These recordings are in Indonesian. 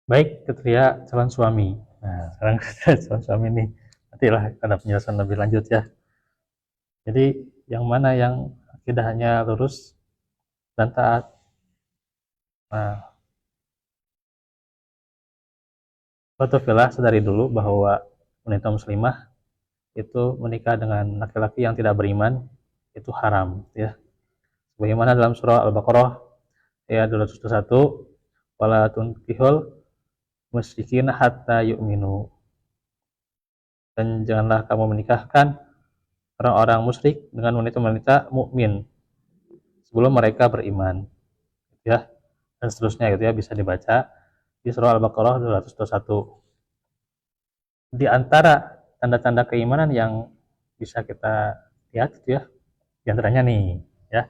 Baik kriteria calon suami. Nah, sekarang kriteria calon suami nih, nantilah ada penjelasan lebih lanjut ya. Jadi yang mana yang akidahnya lurus dan taat. Nah, suatu filah sadari dulu bahwa wanita muslimah itu menikah dengan laki-laki yang tidak beriman itu haram ya. Sebagaimana dalam surah Al-Baqarah ayat 201, wala tunkihul musyrikin hatta yu'minu. Dan janganlah kamu menikahkan orang-orang musyrik dengan wanita-wanita mukmin sebelum mereka beriman ya, dan seterusnya gitu ya, bisa dibaca di surah Al-Baqarah 221. Di antara tanda-tanda keimanan yang bisa kita lihat gitu ya, di antaranya nih ya,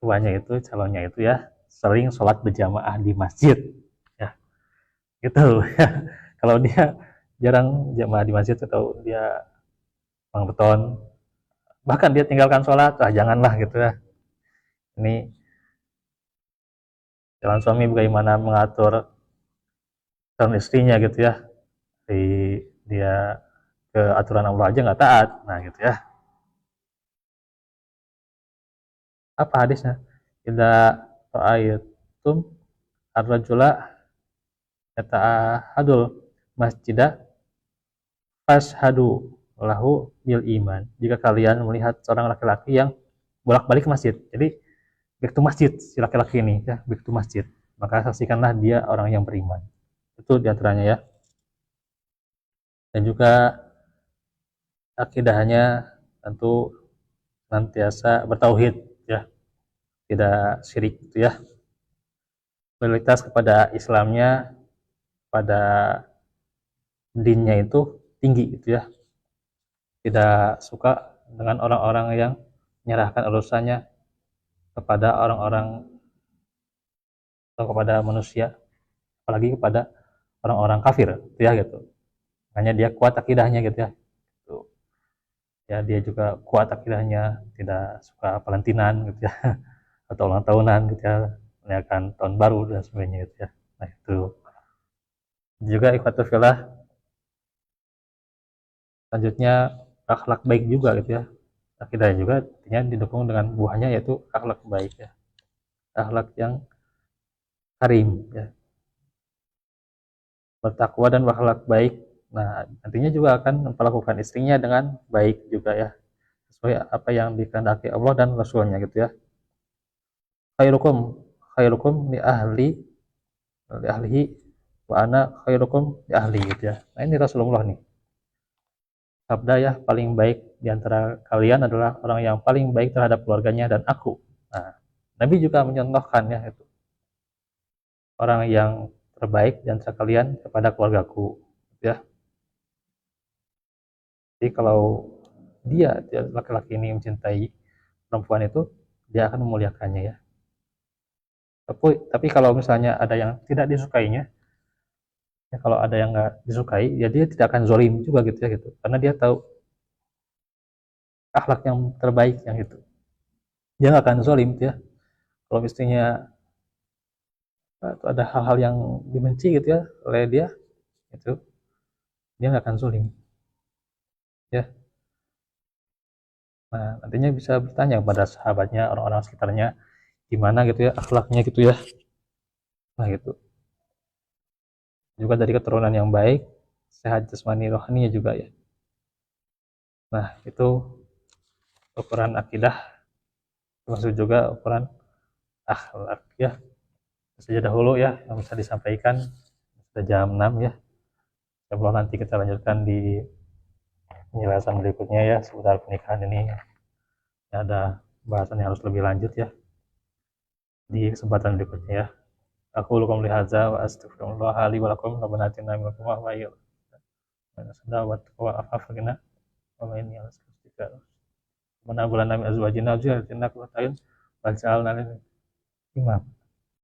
tuanya itu, calonnya itu ya sering sholat berjamaah di masjid ya, gitu ya. Kalau dia jarang jamaah di masjid atau dia mangbeton, bahkan dia tinggalkan sholat, janganlah gitu ya. Ini calon suami bagaimana mengatur calon istrinya gitu ya, di dia ke aturan Allah aja nggak taat, nah gitu ya. Apa hadisnya? Idza ra'aytum ar-rajula yata'ahadul masjidah fashhadu lahu bil iman. Jika kalian melihat seorang laki-laki yang bolak-balik ke masjid, jadi back to masjid si laki-laki ini ya, back to masjid, maka saksikanlah dia orang yang beriman. Itu diantaranya ya. Dan juga akidahnya tentu senantiasa bertauhid ya, tidak syirik gitu ya. Loyalitas kepada Islamnya, pada dinnya itu tinggi gitu ya. Tidak suka dengan orang-orang yang menyerahkan urusannya kepada orang-orang atau kepada manusia, apalagi kepada orang-orang kafir gitu ya gitu. Makanya dia kuat akidahnya gitu ya. Gitu. Ya dia juga kuat akidahnya, tidak suka Valentinan gitu ya, atau ulang tahunan gitu ya, merayakan tahun baru dan sebagainya gitu ya. Nah itu juga ikhwatul filah. Selanjutnya akhlak baik juga gitu ya. Akidahnya juga artinya didukung dengan buahnya, yaitu akhlak baik ya. Akhlak yang karim ya, bertakwa dan berakhlak baik. Nah, nantinya juga akan memperlakukan istrinya dengan baik juga ya, sesuai apa yang dikehendaki Allah dan Rasulnya gitu ya. Khairukum khairukum li ahlihi wa ana khairukum li ahli gitu ya. Nah, ini Rasulullah nih. Sabda ya, paling baik di antara kalian adalah orang yang paling baik terhadap keluarganya dan aku. Nah, Nabi juga mencontohkan ya itu, orang yang terbaik di antara kalian kepada keluargaku gitu ya. Jadi kalau dia laki-laki ini mencintai perempuan itu, dia akan memuliakannya ya. Tapi kalau misalnya ada yang tidak disukainya, ya kalau ada yang nggak disukai, ya dia tidak akan zolim juga gitu ya gitu, karena dia tahu akhlak yang terbaik yang itu. Dia nggak akan zolim gitu ya. Kalau istrinya atau ada hal-hal yang dibenci gitu ya oleh dia, itu dia nggak akan zolim ya. Nah nantinya bisa bertanya kepada sahabatnya, orang-orang sekitarnya, gimana gitu ya akhlaknya gitu ya. Nah gitu juga dari keturunan yang baik, sehat jasmani rohaninya juga ya. Nah itu ukuran akidah, termasuk juga ukuran akhlak ya. Saja dahulu ya yang bisa disampaikan, sudah jam 6 ya. Sebelum nanti kita lanjutkan di penjelasan berikutnya ya seputar pernikahan ini. Ada bahasan yang harus lebih lanjut ya di kesempatan berikutnya ya. Aku lukum lihaza wa astaghfirullah li wa lakum rabbana atina min ladunka rahmatan wa wa afafna wa ma inni alastika mana bulan nami azwajina zurriyyatina qurrata a'yun waj'alna lil imam.